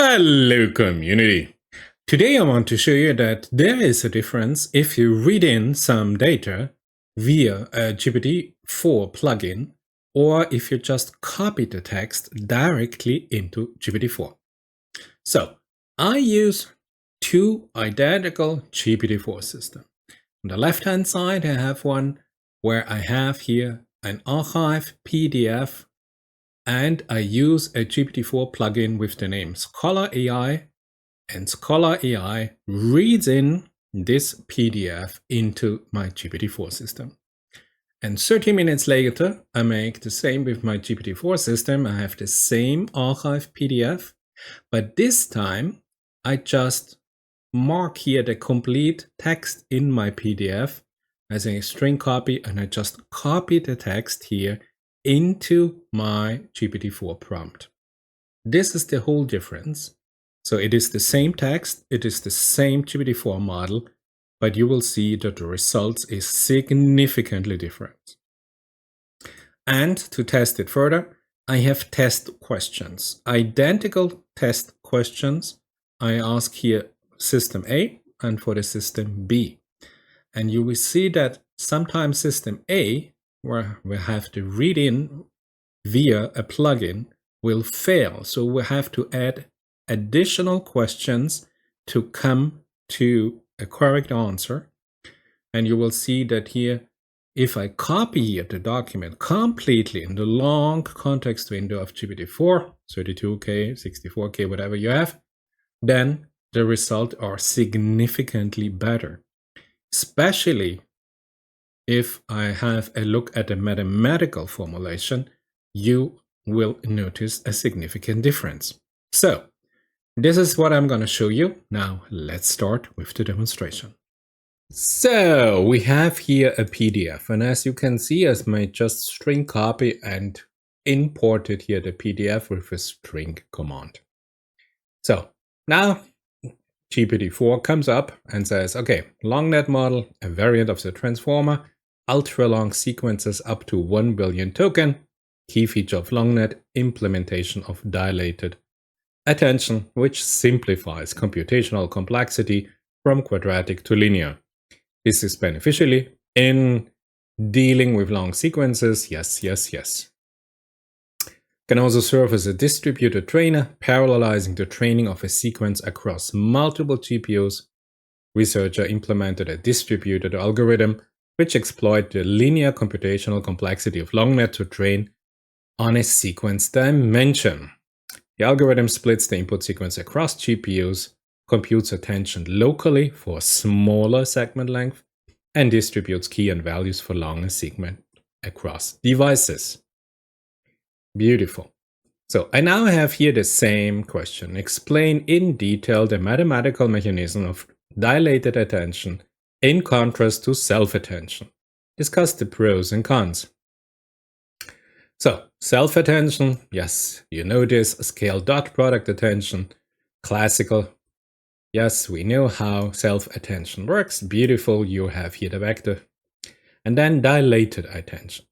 Hello community! Today I want to show you that there is a difference if you read in some data via a GPT-4 plugin or if you just copy the text directly into GPT-4. So I use two identical GPT-4 systems. On the left hand side I have one where I have here an Arxiv PDF and I use a GPT-4 plugin with the name SCHOLAR AI, and SCHOLAR AI reads in this PDF into my GPT-4 system. And 30 minutes later, I make the same with my GPT-4 system. I have the same Arxiv PDF, but this time I just mark here the complete text in my PDF as a string copy, and I just copy the text here into my GPT-4 prompt. This is the whole difference. So it is the same text, it is the same GPT-4 model, but you will see that the results is significantly different. And to test it further, I have test questions, identical test questions. I ask here system A and for the system B. And you will see that sometimes system A, where we have to read in via a plugin, will fail. So we have to add additional questions to come to a correct answer. And you will see that here, if I copy here the document completely in the long context window of GPT-4, 32K, 64K, whatever you have, then the results are significantly better, especially if I have a look at the mathematical formulation, you will notice a significant difference. So this is what I'm going to show you. Now let's start with the demonstration. So we have here a PDF, and as you can see, I made just string copy and imported here the PDF with a string command. So now GPT-4 comes up and says, okay, LongNet model, a variant of the transformer, ultra-long sequences up to 1 billion token, key feature of LongNet, implementation of dilated attention, which simplifies computational complexity from quadratic to linear. This is beneficially in dealing with long sequences, yes. Can also serve as a distributed trainer, parallelizing the training of a sequence across multiple GPUs. Researcher implemented a distributed algorithm which exploit the linear computational complexity of LongNet to train on a sequence dimension. The algorithm splits the input sequence across GPUs, computes attention locally for smaller segment length, and distributes key and values for longer segment across devices. Beautiful. So I now have here the same question. Explain in detail the mathematical mechanism of dilated attention in contrast to self-attention. Discuss the pros and cons. So self-attention, yes, you know this, scale dot product attention, classical. Yes, we know how self-attention works. Beautiful, you have here the vector. And then dilated attention.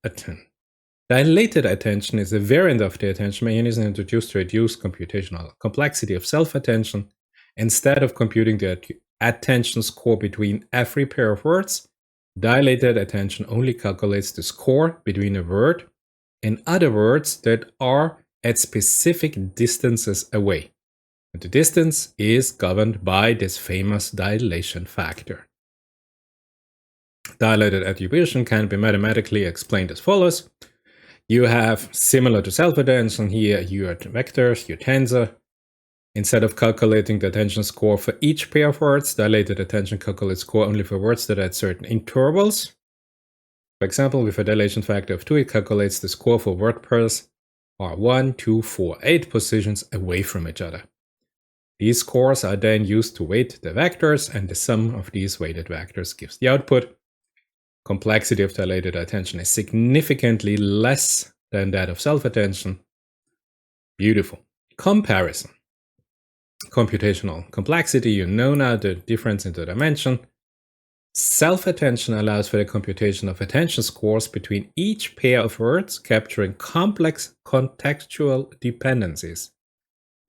Dilated attention is a variant of the attention mechanism introduced to reduce computational complexity of self-attention. Instead of computing the attention score between every pair of words, dilated attention only calculates the score between a word and other words that are at specific distances away. And the distance is governed by this famous dilation factor. Dilated attribution can be mathematically explained as follows. You have, similar to self-attention here, your vectors, your tensor. Instead of calculating the attention score for each pair of words, dilated attention calculates score only for words that are at certain intervals. For example, with a dilation factor of 2, it calculates the score for word pairs are 1, 2, 4, 8 positions away from each other. These scores are then used to weight the vectors, and the sum of these weighted vectors gives the output. Complexity of dilated attention is significantly less than that of self-attention. Beautiful. Comparison. Computational complexity, you know now the difference in the dimension. Self-attention allows for the computation of attention scores between each pair of words, capturing complex contextual dependencies.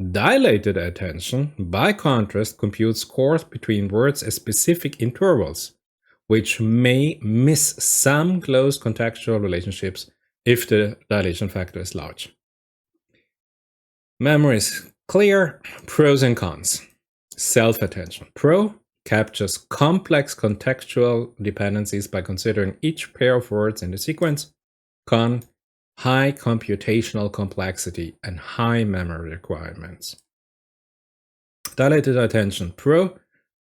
Dilated attention, by contrast, computes scores between words at specific intervals, which may miss some close contextual relationships if the dilation factor is large. Memory is clear. Pros and cons. Self-attention. Pro captures complex contextual dependencies by considering each pair of words in the sequence. Con, high computational complexity and high memory requirements. Dilated attention. Pro,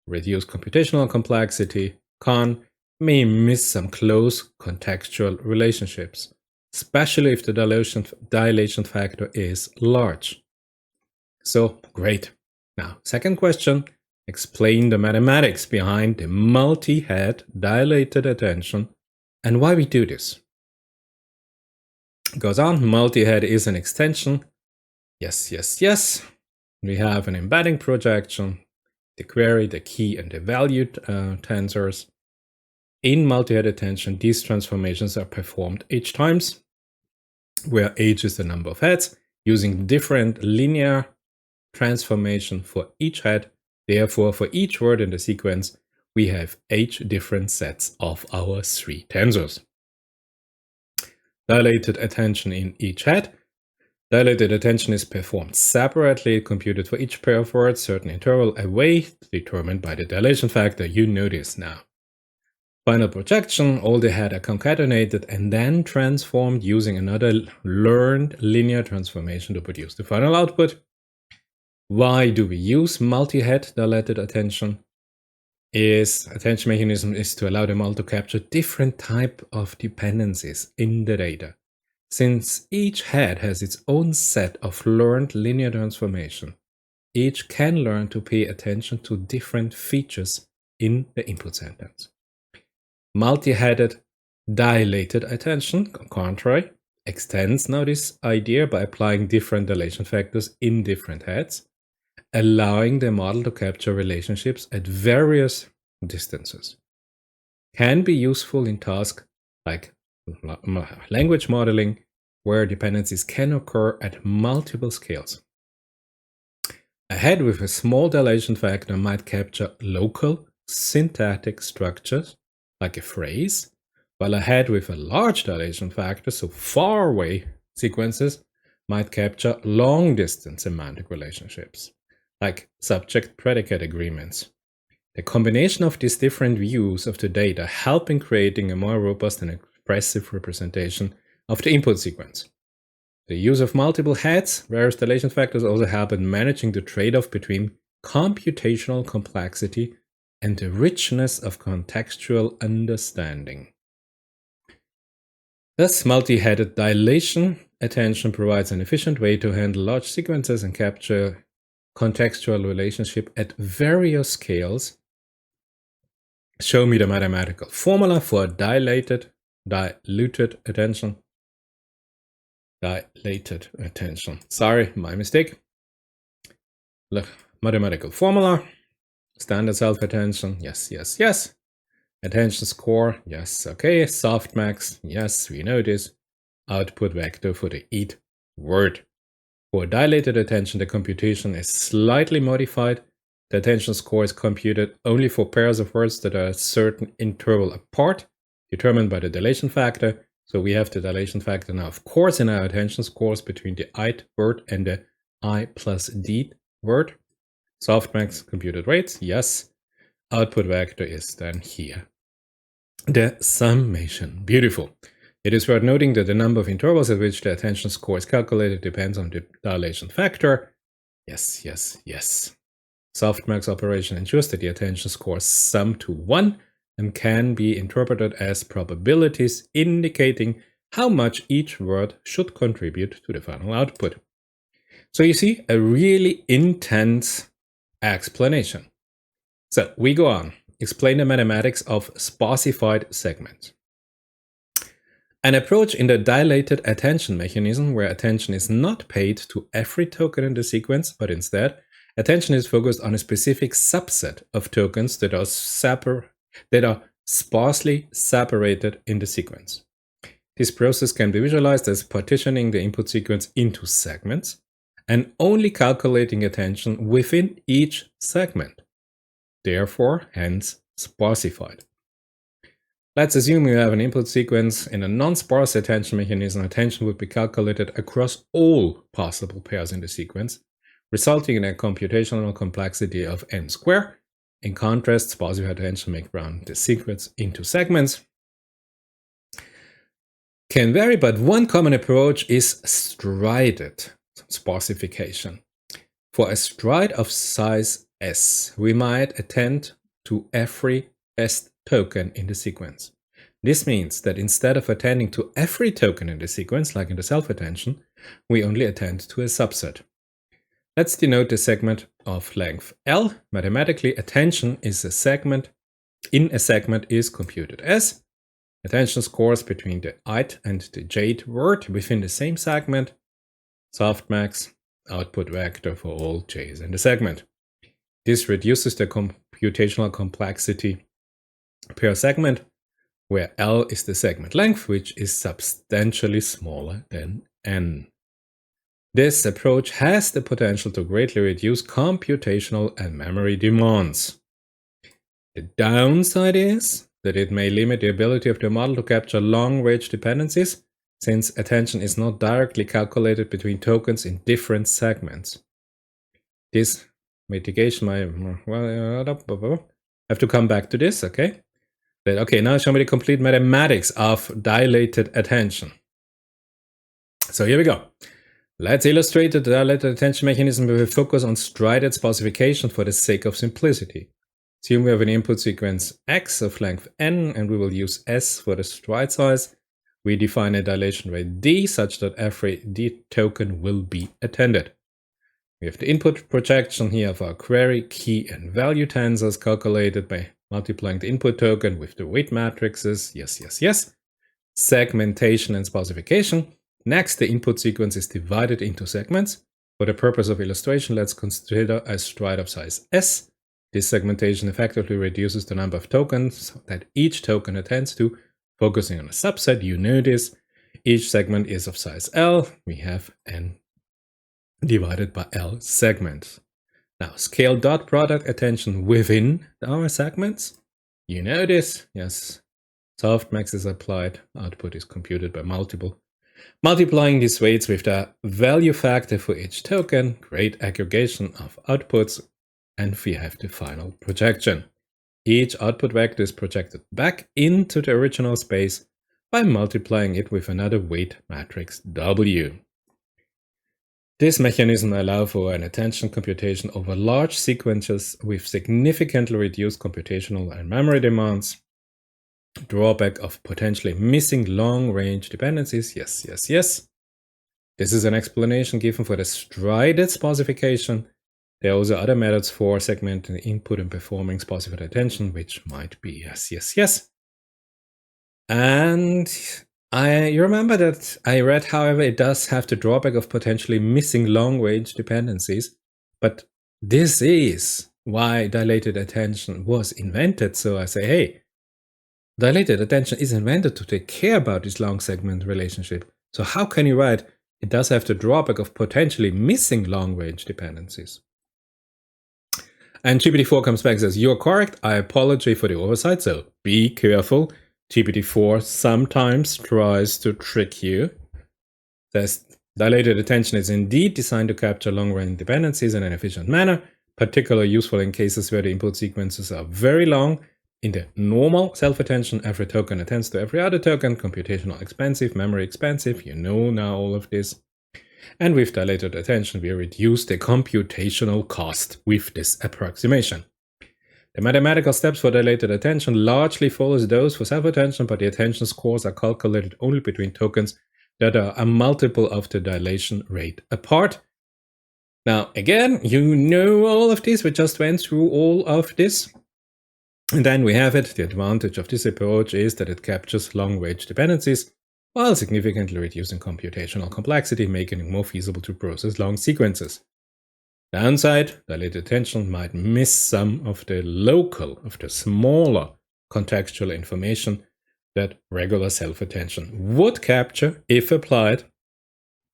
reduce computational complexity. Con, may miss some close contextual relationships, especially if the dilation factor is large. So, great. Now, second question. Explain the mathematics behind the multi-head dilated attention and why we do this. Goes on, multi-head is an extension. Yes, yes, yes. We have an embedding projection, the query, the key, and the value tensors. In multi-head attention, these transformations are performed h times, where h is the number of heads, using different linear transformation for each head. Therefore, for each word in the sequence, we have h different sets of our 3 tensors. Dilated attention in each head. Dilated attention is performed separately, computed for each pair of words, certain interval away, determined by the dilation factor. You know this now. Final projection, all the head are concatenated and then transformed using another learned linear transformation to produce the final output. Why do we use multi-head dilated attention? Attention mechanism is to allow the model to capture different type of dependencies in the data. Since each head has its own set of learned linear transformation, each can learn to pay attention to different features in the input sentence. Multi-headed dilated attention, on contrary, extends now this idea by applying different dilation factors in different heads, allowing the model to capture relationships at various distances. Can be useful in tasks like language modeling, where dependencies can occur at multiple scales. A head with a small dilation factor might capture local syntactic structures, like a phrase, while a head with a large dilation factor, so far away sequences, might capture long-distance semantic relationships, like subject-predicate agreements. The combination of these different views of the data help in creating a more robust and expressive representation of the input sequence. The use of multiple heads, various dilation factors, also help in managing the trade-off between computational complexity and the richness of contextual understanding. Thus, multi-headed dilation attention provides an efficient way to handle large sequences and capture contextual relationship at various scales. Show me the mathematical formula for dilated attention. Dilated attention. Sorry, my mistake. Mathematical formula. Standard self-attention. Yes, yes, yes. Attention score. Yes, okay. Softmax. Yes, we know this. Output vector for the each word. For dilated attention, the computation is slightly modified. The attention score is computed only for pairs of words that are a certain interval apart, determined by the dilation factor. So we have the dilation factor now, of course, in our attention scores between the ith word and the I plus d word. Softmax computed rates, yes. Output vector is then here. The summation, beautiful. It is worth noting that the number of intervals at which the attention score is calculated depends on the dilation factor. Yes, yes, yes. Softmax operation ensures that the attention scores sum to 1 and can be interpreted as probabilities indicating how much each word should contribute to the final output. So you see, a really intense explanation. So we go on. Explain the mathematics of sparsified segments. An approach in the dilated attention mechanism where attention is not paid to every token in the sequence, but instead attention is focused on a specific subset of tokens that are sparsely separated in the sequence. This process can be visualized as partitioning the input sequence into segments and only calculating attention within each segment, therefore hence sparsified. Let's assume you have an input sequence in a non-sparse attention mechanism. Attention would be calculated across all possible pairs in the sequence, resulting in a computational complexity of n squared. In contrast, sparsified attention may brown the sequence into segments. Can vary, but one common approach is strided sparsification. For a stride of size S, we might attend to every best token in the sequence. This means that instead of attending to every token in the sequence, like in the self-attention, we only attend to a subset. Let's denote the segment of length L. Mathematically, attention is a segment is computed as attention scores between the ith and the jth word within the same segment, softmax, output vector for all j's in the segment. This reduces the computational complexity per segment, where L is the segment length, which is substantially smaller than n. This approach has the potential to greatly reduce computational and memory demands. The downside is that it may limit the ability of the model to capture long-range dependencies, since attention is not directly calculated between tokens in different segments. This mitigation might, I have to come back to this, okay? Okay, now show me the complete mathematics of dilated attention. So here we go. Let's illustrate the dilated attention mechanism with a focus on strided sparsification for the sake of simplicity. Assume we have an input sequence X of length n, and we will use S for the stride size. We define a dilation rate D such that every D token will be attended. We have the input projection here of our query, key, and value tensors calculated by multiplying the input token with the weight matrices. Yes, yes, yes. Segmentation and sparsification. Next, the input sequence is divided into segments. For the purpose of illustration, let's consider a stride of size S. This segmentation effectively reduces the number of tokens that each token attends to, focusing on a subset. You know this. Each segment is of size L. We have n divided by L segments. Now, scale dot product attention within our segments. You know this. Yes. Softmax is applied. Output is computed by multiplying these weights with the value factor for each token, great aggregation of outputs, and we have the final projection. Each output vector is projected back into the original space by multiplying it with another weight matrix W. This mechanism allows for an attention computation over large sequences with significantly reduced computational and memory demands. Drawback of potentially missing long-range dependencies. Yes, yes, yes. This is an explanation given for the strided sparsification. There are also other methods for segmenting the input and performing sparsified attention, which might be yes, yes, yes. And you remember that I read, however, it does have the drawback of potentially missing long-range dependencies. But this is why dilated attention was invented. So I say, hey, dilated attention is invented to take care about this long segment relationship. So how can you write, it does have the drawback of potentially missing long-range dependencies? And GPT-4 comes back and says, you're correct. I apologize for the oversight, so be careful. GPT-4 sometimes tries to trick you. Says, dilated attention is indeed designed to capture long-range dependencies in an efficient manner, particularly useful in cases where the input sequences are very long. In the normal self-attention, every token attends to every other token, computational expensive, memory expensive, you know now all of this. And with dilated attention, we reduce the computational cost with this approximation. The mathematical steps for dilated attention largely follows those for self-attention, but the attention scores are calculated only between tokens that are a multiple of the dilation rate apart. Now, again, you know all of this. We just went through all of this. And then we have it. The advantage of this approach is that it captures long-range dependencies while significantly reducing computational complexity, making it more feasible to process long sequences. Downside, dilated attention might miss some of the smaller contextual information that regular self-attention would capture if applied,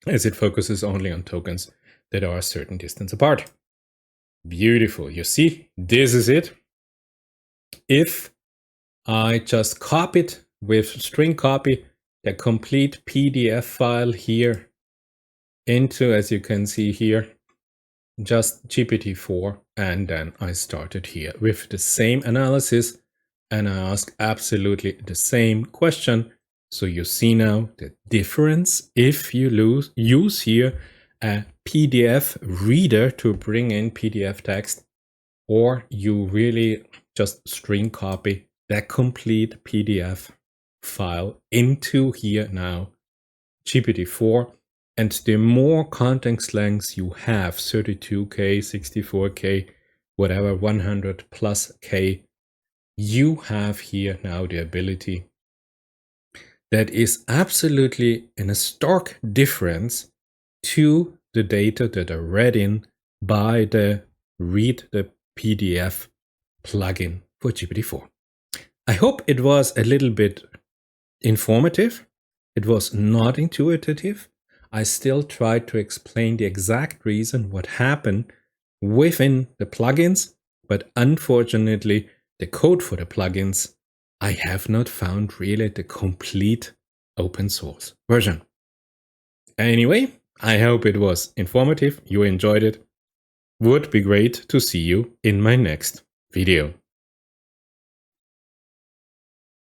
as it focuses only on tokens that are a certain distance apart. Beautiful. You see, this is it. If I just copied with string copy the complete PDF file here into, as you can see here, just GPT-4, and then I started here with the same analysis and I asked absolutely the same question. So you see now the difference if you use here a PDF reader to bring in PDF text, or you really just string copy that complete PDF file into here now GPT-4. And the more context lengths you have, 32K, 64K, whatever, 100 plus K, you have here now the ability that is absolutely in a stark difference to the data that are read in by the read the PDF plugin for GPT-4. I hope it was a little bit informative. It was not intuitive. I still tried to explain the exact reason what happened within the plugins, but unfortunately, the code for the plugins, I have not found really the complete open source version. Anyway, I hope it was informative, you enjoyed it. Would be great to see you in my next video.